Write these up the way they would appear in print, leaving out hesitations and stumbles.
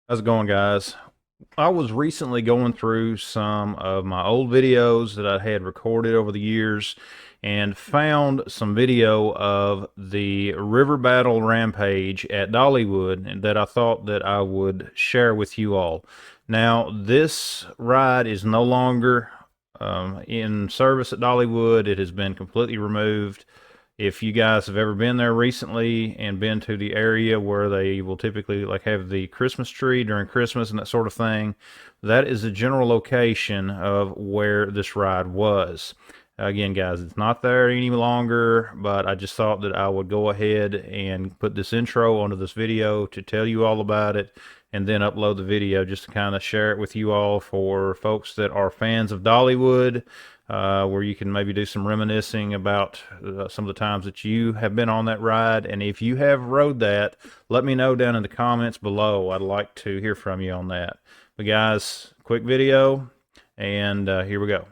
How's it going, guys? I was recently going through some of my old videos that I had recorded over the years and found some video of the River Battle Rampage at Dollywood and that I thought that I would share with you all. Now, this ride is no longer in service at Dollywood. It has been completely removed. If you guys have ever been there recently and been to the area where they will typically like have the Christmas tree during Christmas and that sort of thing, that is the general location of where this ride was. Again, guys, it's not there any longer, but I just thought that I would go ahead and put this intro onto this video to tell you all about it and then upload the video just to kind of share it with you all for folks that are fans of Dollywood, where you can maybe do some reminiscing about some of the times that you have been on that ride. And if you have rode that, let me know down in the comments below. I'd like to hear from you on that. But guys, quick video, and here we go.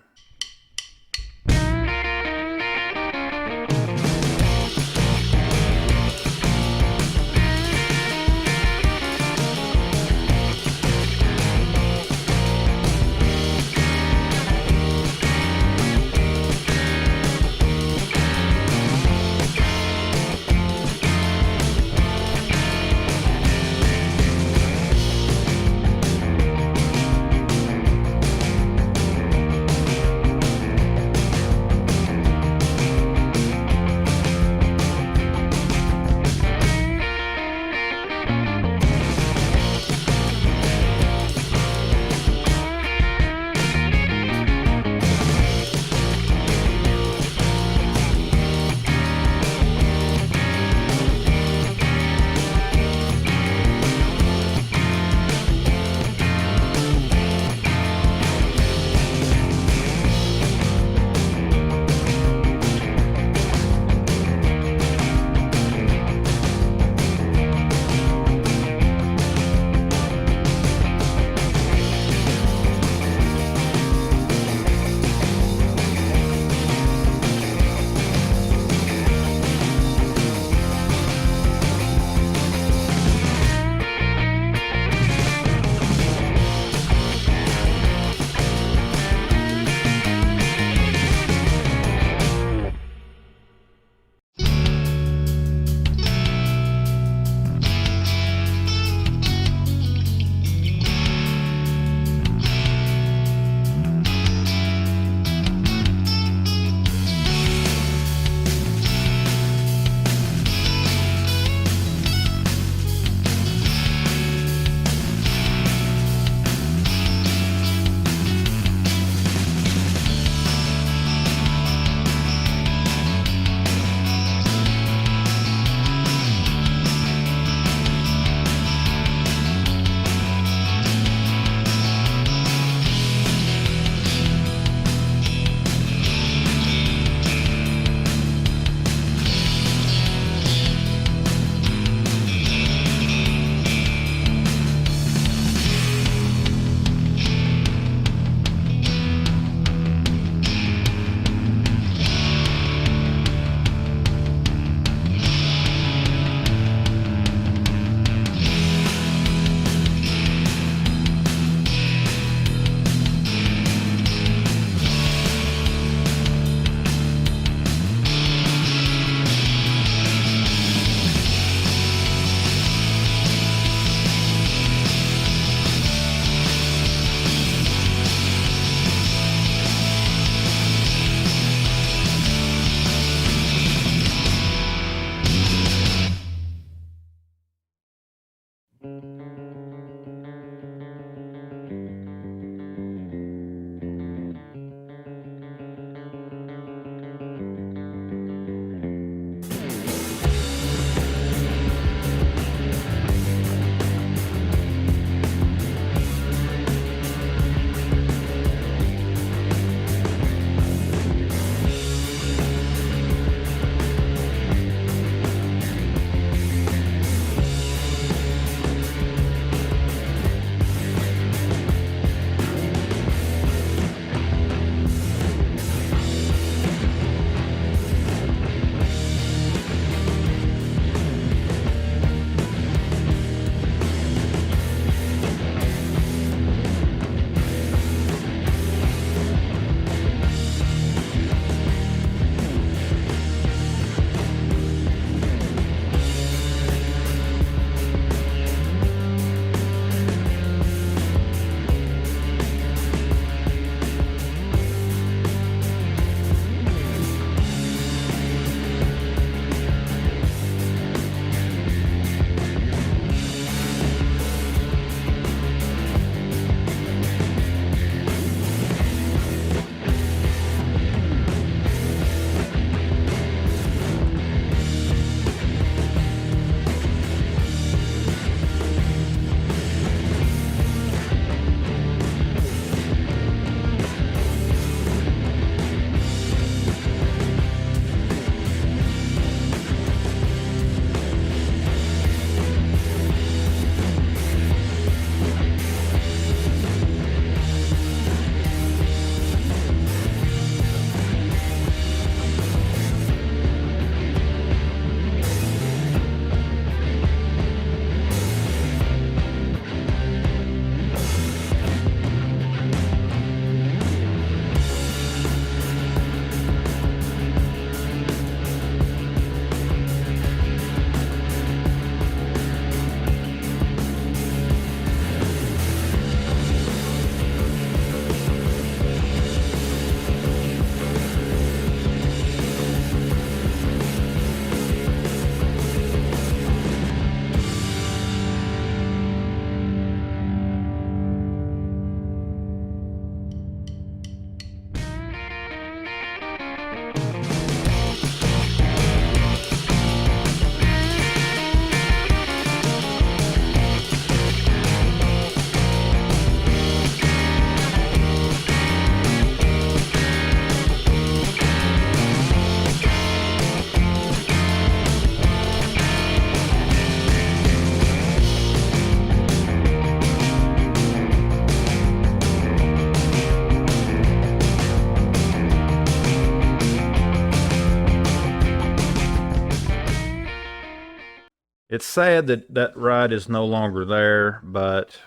It's sad that that ride is no longer there, but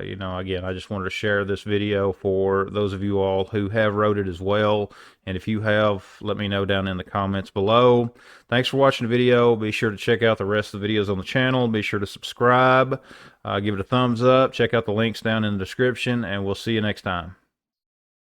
you know, again, I just wanted to share this video for those of you all who have rode it as well. And if you have, let me know down in the comments below. Thanks for watching the video. Be sure to check out the rest of the videos on the channel. Be sure to subscribe, give it a thumbs up, check out the links down in the description, and we'll see you next time.